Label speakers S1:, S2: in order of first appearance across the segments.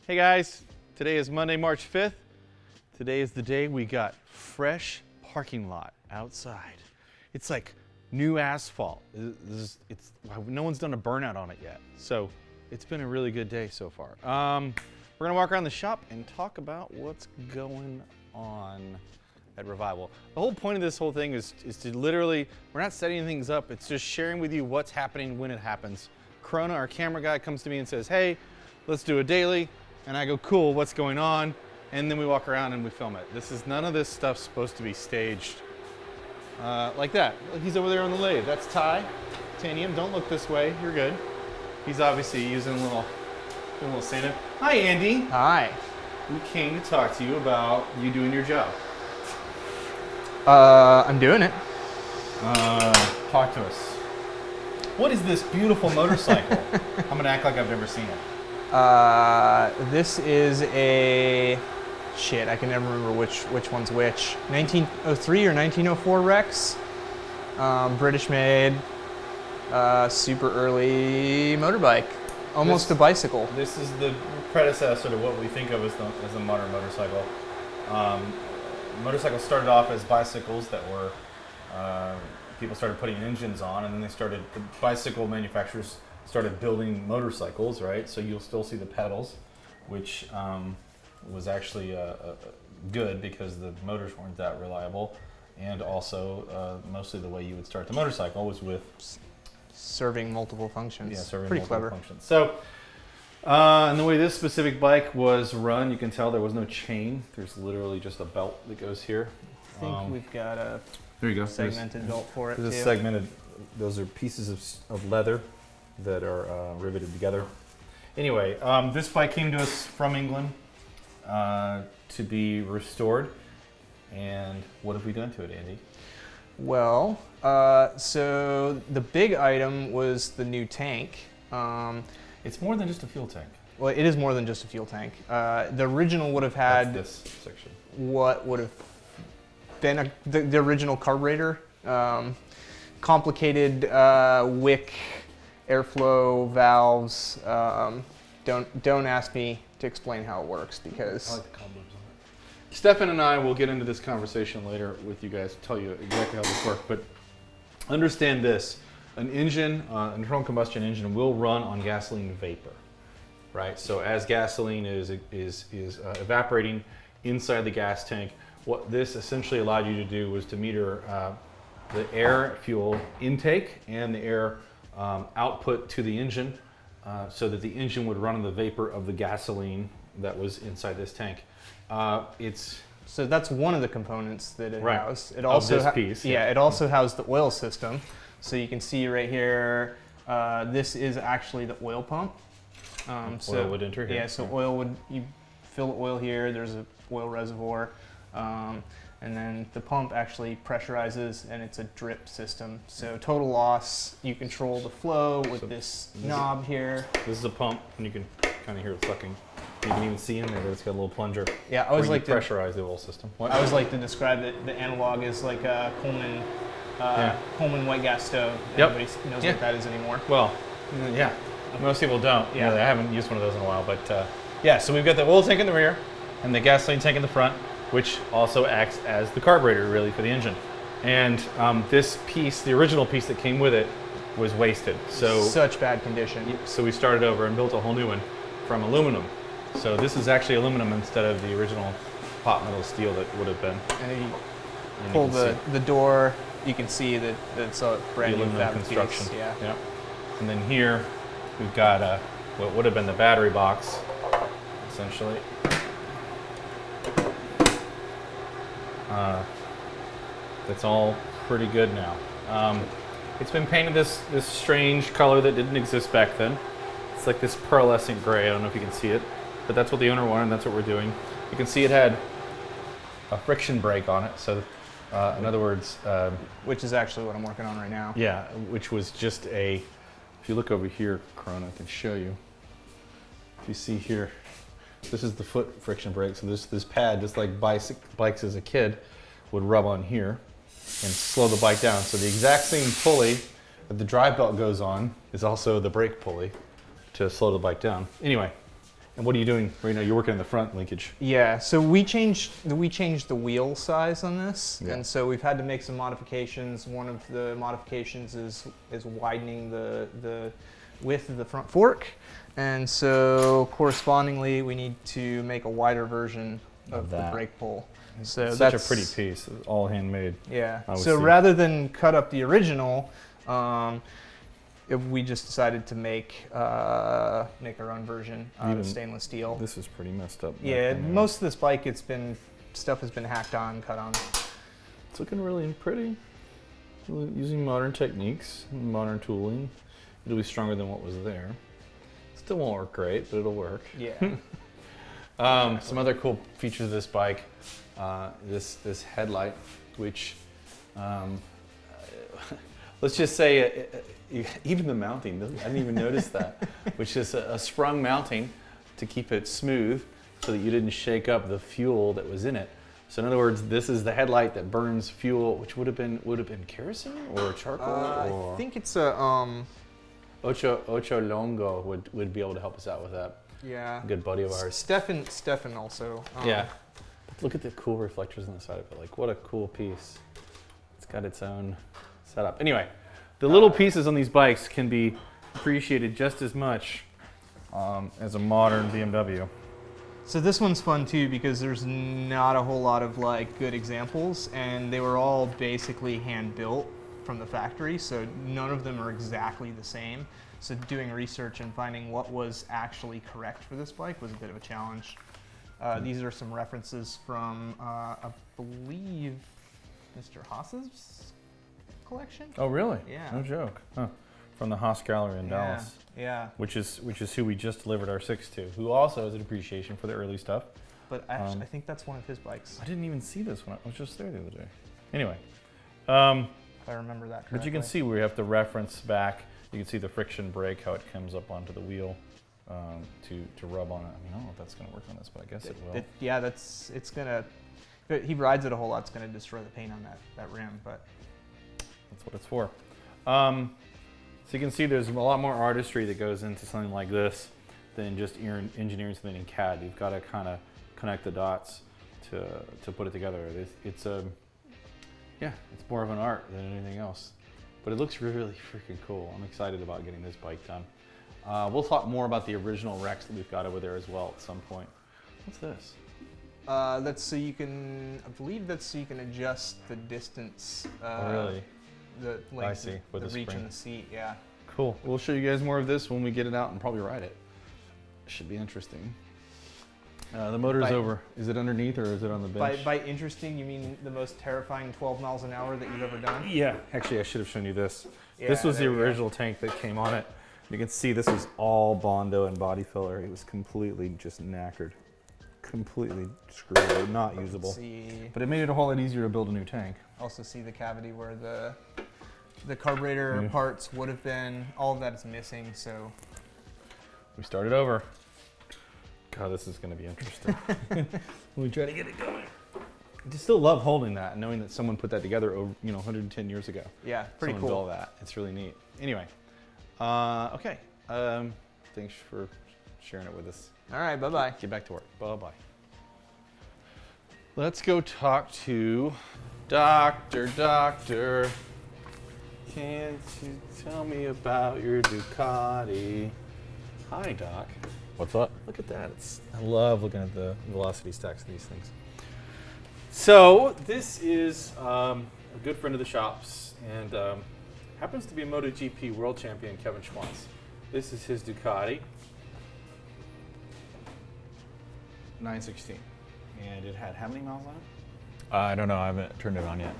S1: Hey guys, today is Monday, March 5th. Today is the day we got fresh parking lot outside. It's like new asphalt. No one's done a burnout on it yet. So it's been a really good day so far. We're gonna walk around the shop and talk about what's going on at Revival. The whole point of this whole thing is to literally, we're not setting things up, it's just sharing with you what's happening when it happens. Corona, our camera guy, comes to me and says, hey, let's do a daily. And I go, cool, what's going on? And then we walk around and we film it. None of this stuff's supposed to be staged like that. He's over there on the lathe. That's Ty. Tanium, don't look this way, you're good. He's obviously using a little stand-up. Hi, Andy.
S2: Hi.
S1: We came to talk to you about you doing your job.
S2: I'm doing it.
S1: Talk to us. What is this beautiful motorcycle? I'm gonna act like I've never seen it.
S2: This is a, shit, I can never remember which one's which. 1903 or 1904 Rex. British made, super early motorbike. Almost a bicycle.
S1: This is the predecessor to what we think of as a modern motorcycle. Motorcycles started off as bicycles that were, people started putting engines on, and then the bicycle manufacturers started building motorcycles, right? So you'll still see the pedals, which was actually good because the motors weren't that reliable. And also, mostly the way you would start the motorcycle was with
S2: serving multiple functions.
S1: Yeah, serving
S2: pretty
S1: multiple
S2: clever
S1: functions. So, and the way this specific bike was run, you can tell there was no chain. There's literally just a belt that goes here.
S2: I think we've got a
S1: there you go.
S2: segmented belt for it,
S1: There's
S2: too.
S1: a segmented, those are pieces of leather that are riveted together. Anyway, this bike came to us from England to be restored. And what have we done to it, Andy?
S2: Well, so the big item was the new tank.
S1: It's more than just a fuel tank.
S2: Well, it is more than just a fuel tank. The original would have had
S1: That's this section.
S2: what would have been the original carburetor, complicated wick, airflow valves. Don't ask me to explain how it works because
S1: I like the cobwebs on it. Stefan and I will get into this conversation later with you guys, tell you exactly how this works. But understand this: an engine, an internal combustion engine, will run on gasoline vapor, right? So as gasoline is evaporating inside the gas tank, what this essentially allowed you to do was to meter the air fuel intake and the air output to the engine, so that the engine would run on the vapor of the gasoline that was inside this tank.
S2: So that's one of the components that it
S1: right.
S2: housed. It also
S1: this piece.
S2: Yeah, it also housed the oil system. So you can see right here, this is actually the oil pump.
S1: Oil would enter here.
S2: Yeah, so oil would, you fill the oil here, there's a oil reservoir, and then the pump actually pressurizes and it's a drip system. So total loss, you control the flow with this knob here.
S1: This is a pump, and you can kind of hear it sucking. You can even see in there that it's got a little plunger.
S2: Yeah, I always like to
S1: pressurize the oil system. What?
S2: I always like to describe the analog as like a Coleman white gas stove.
S1: Yep.
S2: Nobody knows what that is anymore.
S1: Well, yeah, most people don't.
S2: Yeah.
S1: I haven't used one of those in a while, but yeah. So we've got the oil tank in the rear, and the gasoline tank in the front, which also acts as the carburetor really for the engine. And this piece, the original piece that came with it, was wasted. So
S2: such bad condition.
S1: So we started over and built a whole new one from aluminum. So this is actually aluminum instead of the original pot metal steel that would have been.
S2: And then you pull the door, you can see that it's a brand new
S1: construction.
S2: Yeah.
S1: And then here we've got what would have been the battery box, essentially. That's all pretty good now. It's been painted this strange color that didn't exist back then. It's like this pearlescent gray. I don't know if you can see it, but that's what the owner wanted, and that's what we're doing. You can see it had a friction brake on it. So, in other words,
S2: which is actually what I'm working on right now.
S1: Yeah, which was just if you look over here, Corona, I can show you. If you see here, this is the foot friction brake. So this pad, just like bikes as a kid, would rub on here. and slow the bike down. So the exact same pulley that the drive belt goes on is also the brake pulley to slow the bike down. Anyway, and what are you doing right now? You're working on the front linkage.
S2: Yeah, so we changed the wheel size on this,
S1: Yeah.
S2: and so we've had to make some modifications. One of the modifications is widening the width of the front fork, and so correspondingly we need to make a wider version of the brake pull. So
S1: It's
S2: that's
S1: such a pretty piece, all handmade.
S2: Yeah.
S1: I would
S2: So
S1: see.
S2: rather than cut up the original, we just decided to make our own version out
S1: Even
S2: of stainless steel.
S1: This is pretty messed up.
S2: Yeah,
S1: back in there.
S2: most of this bike, stuff has been hacked on, cut on.
S1: It's looking really pretty. Using modern techniques, modern tooling. It'll be stronger than what was there. Still won't work great, but it'll work.
S2: Yeah.
S1: Some other cool features of this bike, this headlight, which let's just say even the mounting, I didn't even notice that, which is a sprung mounting to keep it smooth so that you didn't shake up the fuel that was in it. So in other words, this is the headlight that burns fuel, which would have been kerosene or charcoal. Or
S2: I think it's a
S1: Ocho Longo would be able to help us out with that.
S2: yeah.
S1: A good buddy of ours.
S2: Stefan also.
S1: Yeah. Look at the cool reflectors on the side of it. Like, what a cool piece. It's got its own setup. Anyway, the little pieces on these bikes can be appreciated just as much as a modern BMW.
S2: So this one's fun too because there's not a whole lot of like good examples, and they were all basically hand built from the factory, so none of them are exactly the same. So doing research and finding what was actually correct for this bike was a bit of a challenge. These are some references from, I believe, Mr. Haas's collection.
S1: Oh, really?
S2: Yeah.
S1: No joke. Huh. From the Haas Gallery in
S2: Yeah,
S1: Dallas.
S2: yeah.
S1: Which is who we just delivered our 6 to, who also has an appreciation for the early stuff.
S2: But actually, I think that's one of his bikes,
S1: I didn't even see this one. I was just there the other day. Anyway.
S2: if I remember that correctly.
S1: But you can see we have the reference back. You can see the friction brake, how it comes up onto the wheel to rub on it. I mean, I don't know if that's going to work on this, but I guess it will.
S2: Yeah, it's gonna. If he rides it a whole lot, it's gonna destroy the paint on that rim. But
S1: That's what it's for. So you can see there's a lot more artistry that goes into something like this than just engineering something in CAD. You've got to kind of connect the dots to put it together. It's more of an art than anything else. But it looks really freaking cool. I'm excited about getting this bike done. We'll talk more about the original Rex that we've got over there as well at some point. What's this?
S2: that's so you can. I believe that's so you can adjust the distance.
S1: Oh, really?
S2: The length,
S1: I see, with
S2: the
S1: the
S2: reach
S1: spring.
S2: in the seat. Yeah.
S1: Cool. We'll show you guys more of this when we get it out and probably ride it. Should be interesting. The motor's over. Is it underneath or is it on the bench?
S2: By interesting, you mean the most terrifying 12 miles an hour that you've ever done?
S1: Yeah. Actually, I should have shown you this.
S2: Yeah,
S1: This was the
S2: there we go.
S1: original tank that came on it. You can see this was all Bondo and body filler. It was completely just knackered. Completely screwed, not usable.
S2: See,
S1: But it made it a whole lot easier to build a new tank.
S2: also see the cavity where the carburetor
S1: Yeah.
S2: parts would have been. All of that is missing. So
S1: We started over. God, this is going to be interesting. We try to get it going. I just still love holding that and knowing that someone put that together over, 110 years ago.
S2: yeah, pretty
S1: Someone
S2: cool.
S1: built that. It's really neat. Anyway, okay. Thanks for sharing it with us.
S2: All right, bye bye.
S1: Get back to work. Bye-bye. Let's go talk to Doctor. Can't you tell me about your Ducati? Hi, Doc.
S3: What's up?
S1: Look at that. I love looking at the velocity stacks of these things. So this is a good friend of the shop's and happens to be a MotoGP world champion, Kevin Schwantz. This is his Ducati 916. And it had how many miles on it?
S3: I don't know. I haven't turned it on yet.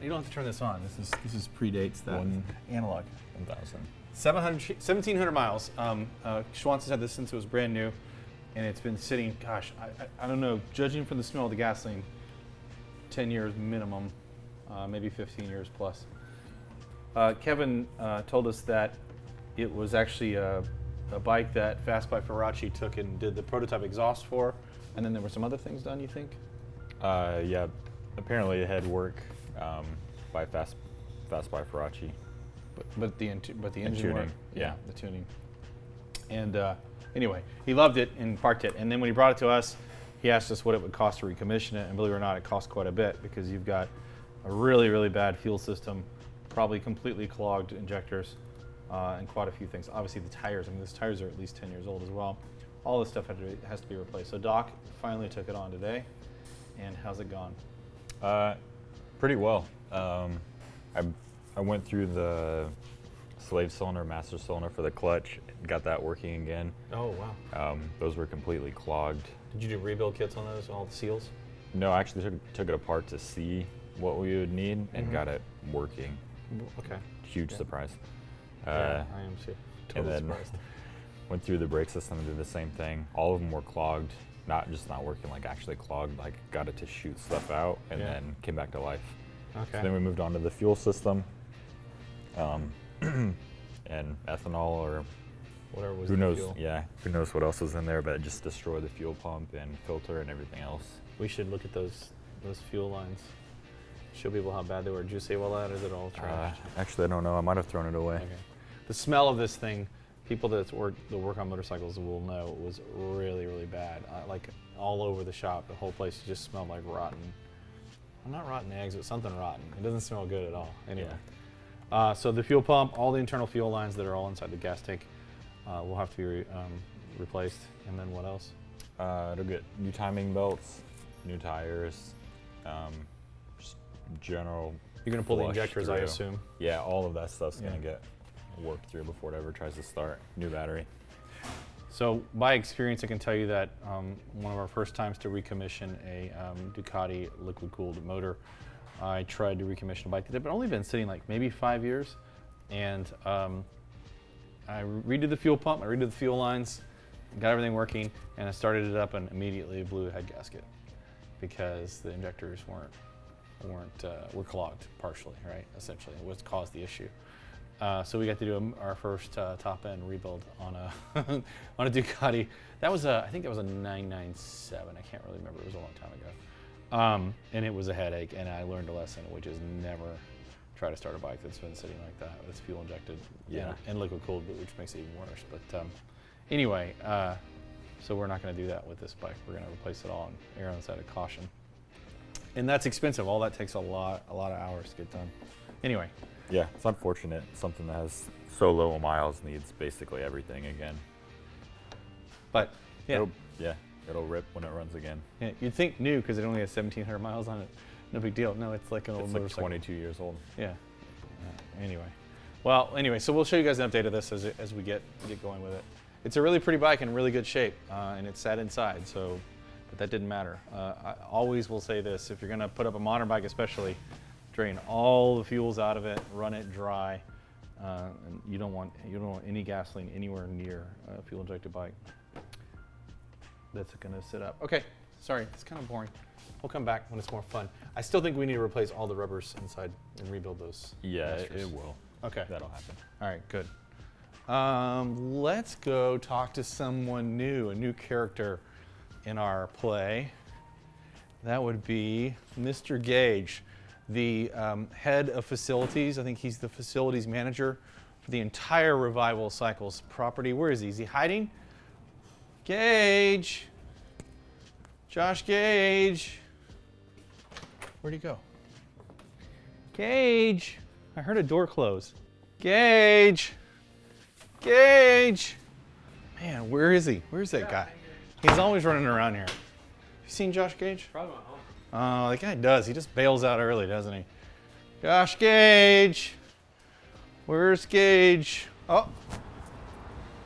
S1: You don't have to turn this on. This is predates that.
S3: One analog 1000.
S1: 1,700 miles. Schwantz has had this since it was brand new, and it's been sitting, gosh, I don't know, judging from the smell of the gasoline, 10 years minimum, maybe 15 years plus. Kevin told us that it was actually a bike that Fast by Faraci took and did the prototype exhaust for, and then there were some other things done, you think?
S3: Yeah. Apparently it had work by Fast by Faraci.
S1: But the engine
S3: tuning,
S1: worked.
S3: yeah.
S1: The tuning. And anyway, he loved it and parked it. And then when he brought it to us, he asked us what it would cost to recommission it. And believe it or not, it cost quite a bit because you've got a really, really bad fuel system, probably completely clogged injectors, and quite a few things. Obviously, the tires. I mean, those tires are at least 10 years old as well. All this stuff has to be replaced. So Doc finally took it on today. And how's it gone?
S3: Pretty well. I went through the slave cylinder, master cylinder for the clutch, got that working again.
S1: Oh, wow.
S3: Those were completely clogged.
S1: Did you do rebuild kits on those, all the seals?
S3: No, I actually took it apart to see what we would need and got it working.
S1: Okay.
S3: Huge surprise.
S1: Yeah, I am too. Totally
S3: and then
S1: surprised.
S3: went through the brake system and did the same thing. All of them were clogged, not working, like actually clogged, like got it to shoot stuff out and then came back to life.
S1: Okay.
S3: So then we moved on to the fuel system, and ethanol or
S1: Whatever was
S3: who
S1: in the
S3: knows,
S1: fuel.
S3: yeah, who knows what else was in there, but it just destroyed the fuel pump and filter and everything else.
S1: We should look at those fuel lines. Show people how bad they were. Did you save all that, or is it all trash?
S3: Actually, I don't know. I might have thrown it away.
S1: Okay. The smell of this thing, people that work on motorcycles will know it was really, really bad. Like all over the shop, the whole place just smelled like rotten. Well, not rotten eggs, but something rotten. It doesn't smell good at all. Anyway, so the fuel pump, all the internal fuel lines that are all inside the gas tank will have to be replaced. And then what else?
S3: It'll get new timing belts, new tires, just general.
S1: You're gonna pull the
S3: flush
S1: injectors, I
S3: through.
S1: assume.
S3: Yeah, all of that stuff's gonna
S1: Yeah.
S3: get worked through before it ever tries to start. New battery.
S1: So by experience, I can tell you that one of our first times to recommission a Ducati liquid-cooled motor, I tried to recommission a bike that had only been sitting like maybe 5 years, and I redid the fuel pump, I redid the fuel lines, got everything working, and I started it up and immediately blew a head gasket because the injectors were clogged partially, right? Essentially, it was caused the issue. So we got to do our first top-end rebuild on a on a Ducati. That was I think that was a 997. I can't really remember. It was a long time ago. And it was a headache. And I learned a lesson, which is never try to start a bike that's been sitting like that. It's fuel injected, and liquid cooled, which makes it even worse. But anyway, so we're not going to do that with this bike. We're going to replace it all and err on the side of caution. And that's expensive. All that takes a lot of hours to get done. Anyway.
S3: Yeah, it's unfortunate. Something that has so low miles needs basically everything again.
S1: But yeah,
S3: it'll rip when it runs again.
S1: yeah, you'd think new because it only has 1,700 miles on it. No big deal. No, it's like an old
S3: It's like
S1: motorcycle.
S3: 22 years old.
S1: Yeah. Anyway, so we'll show you guys an update of this as we get going with it. It's a really pretty bike in really good shape, and it's sat inside. So, but that didn't matter. I always will say this: if you're going to put up a modern bike, especially, drain all the fuels out of it, run it dry, and you don't want any gasoline anywhere near a fuel injected bike that's going to sit up. Okay, sorry, it's kind of boring. We'll come back when it's more fun. I still think we need to replace all the rubbers inside and rebuild those.
S3: Yeah,
S1: masters.
S3: it will.
S1: Okay,
S3: That'll happen.
S1: all right, good. Let's go talk to someone new, a new character in our play. That would be Mr. Gage, the head of facilities. I think he's the facilities manager for the entire Revival Cycles property. Where is he? Is he hiding? Gage. Josh Gage. Where'd he go? Gage. I heard a door close. Gage. Gage. Man, where is he? Where's that guy? He's always running around here. Have you seen Josh Gage?
S4: Probably went home.
S1: Oh, the guy does. He just bails out early, doesn't he? Josh Gage. Where's Gage? Oh,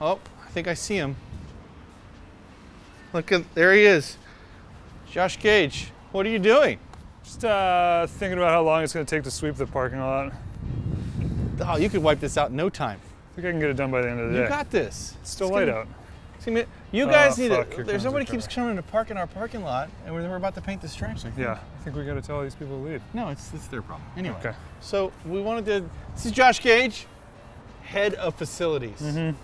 S1: I think I see him. Look, there he is. Josh Gage, what are you doing?
S4: Just thinking about how long it's going to take to sweep the parking lot.
S1: Oh, you could wipe this out in no time.
S4: I think I can get it done by the end of the day.
S1: You got this.
S4: It's still
S1: It's
S4: light
S1: gonna-
S4: out.
S1: You guys need
S4: fuck,
S1: to.
S4: here
S1: There's
S4: comes
S1: somebody
S4: the
S1: keeps
S4: car.
S1: coming to park in our parking lot, and we're about to paint the stripes.
S4: Yeah, I think we got to tell these people to leave.
S1: No, it's their problem. Anyway,
S4: Okay.
S1: so we wanted to. This is Josh Gage, head of facilities.
S4: Mm-hmm.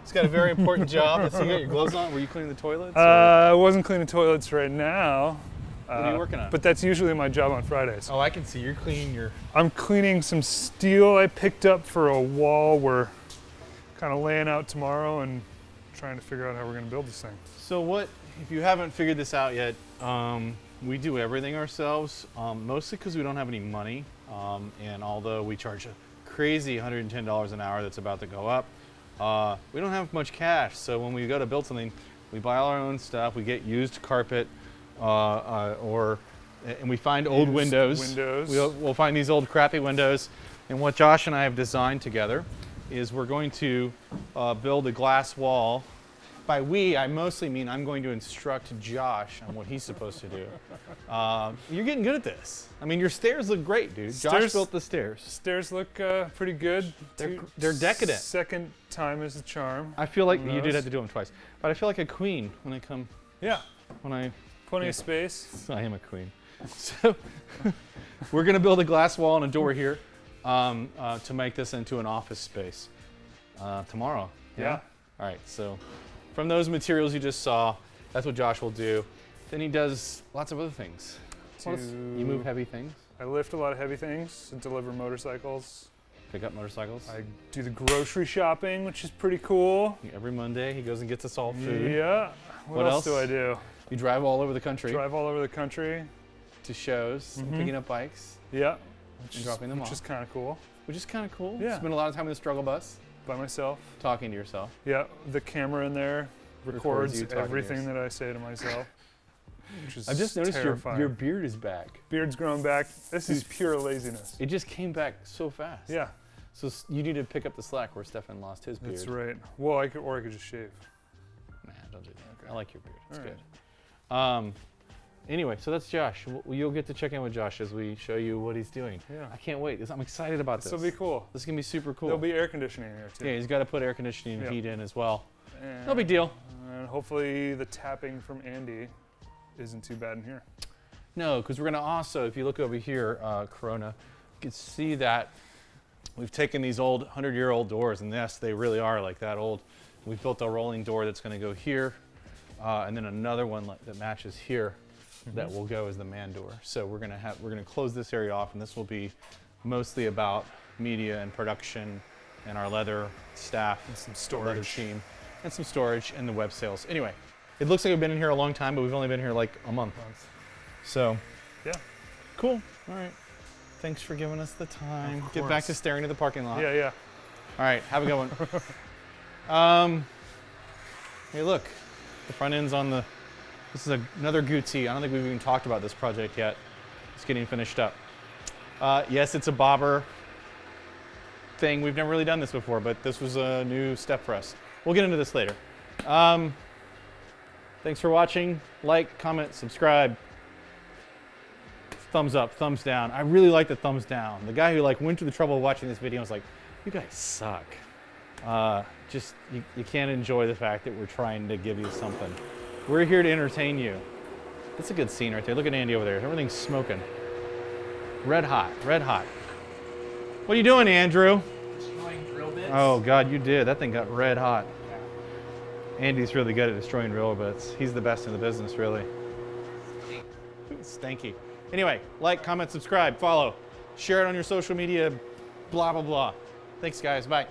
S1: He's got a very important job. I see you got your gloves on. Were you cleaning the toilets? or-
S4: I wasn't cleaning toilets right now.
S1: What are you working on?
S4: But that's usually my job on Fridays.
S1: Oh, I can see you're cleaning your.
S4: I'm cleaning some steel I picked up for a wall we're kind of laying out tomorrow and trying to figure out how we're going to build this thing.
S1: So what, if you haven't figured this out yet, we do everything ourselves, mostly because we don't have any money. And although we charge a crazy $110 an hour that's about to go up, we don't have much cash. So when we go to build something, we buy all our own stuff. We get used carpet, and we find old windows. We'll find these old crappy windows. And what Josh and I have designed together is we're going to build a glass wall. By we, I mostly mean I'm going to instruct Josh on what he's supposed to do. You're getting good at this. I mean, your stairs look great, dude. Josh built the stairs.
S4: Stairs look pretty good.
S1: They're decadent.
S4: Second time is the charm.
S1: I feel like you did have to do them twice, but I feel like a queen when I come.
S4: Yeah.
S1: Plenty
S4: of space.
S1: I am a queen. So we're gonna build a glass wall and a door here to make this into an office space tomorrow.
S4: Yeah.
S1: All right. So from those materials you just saw, that's what Josh will do. Then he does lots of other things. You move heavy things.
S4: I lift a lot of heavy things and deliver motorcycles.
S1: Pick up motorcycles.
S4: I do the grocery shopping, which is pretty cool.
S1: Every Monday he goes and gets us all food.
S4: Yeah. What else do I do?
S1: You drive all over the country.
S4: Drive all over the country.
S1: To shows, and picking up bikes.
S4: Yeah.
S1: And dropping them off.
S4: Which is kind of cool.
S1: Which is kind of cool.
S4: Yeah.
S1: Spend a lot of time in the struggle bus.
S4: By myself.
S1: Talking to yourself.
S4: Yeah. The camera in there records everything that I say to myself. Which is
S1: I've just noticed your beard is back.
S4: Beard's grown back. This is pure laziness.
S1: It just came back so fast.
S4: Yeah.
S1: So you need to pick up the slack where Stefan lost his beard.
S4: That's right. Well, I could just shave.
S1: Nah, don't do that.
S4: Okay.
S1: I like your beard. It's
S4: All
S1: good. Anyway, so that's Josh. You'll get to check in with Josh as we show you what he's doing.
S4: Yeah.
S1: I can't wait. I'm excited about this.
S4: This will be cool.
S1: This is going to be super cool.
S4: There'll be air conditioning in here, too.
S1: Yeah, he's got to put air conditioning and heat in as well.
S4: And
S1: no big deal.
S4: And hopefully the tapping from Andy isn't too bad in here.
S1: No, because we're going to also, if you look over here, Corona, you can see that we've taken these old 100-year-old doors, and yes, they really are like that old. We've built a rolling door that's going to go here, and then another one that matches here that will go as the man door. So we're going to close this area off, and this will be mostly about media and production and our leather staff
S4: and some storage,
S1: leather team, and some storage and the web sales. Anyway, it looks like we've been in here a long time, but we've only been here like a month. So,
S4: yeah,
S1: cool. All right. Thanks for giving us the time. Get back to staring at the parking lot.
S4: Yeah.
S1: All right, have a good one. Hey, look, the front end's on the. This is another Gucci. I don't think we've even talked about this project yet. It's getting finished up. Yes, it's a bobber thing. We've never really done this before, but this was a new step for us. We'll get into this later. Thanks for watching. Like, comment, subscribe. Thumbs up, thumbs down. I really like the thumbs down. The guy who went through the trouble of watching this video was like, you guys suck. You can't enjoy the fact that we're trying to give you something. We're here to entertain you. That's a good scene right there. Look at Andy over there. Everything's smoking. Red hot, red hot. What are you doing, Andrew?
S2: Destroying drill bits.
S1: Oh God, you did. That thing got red hot. Yeah. Andy's really good at destroying drill bits. He's the best in the business, really. Stanky. Anyway, like, comment, subscribe, follow, share it on your social media, blah, blah, blah. Thanks, guys. Bye.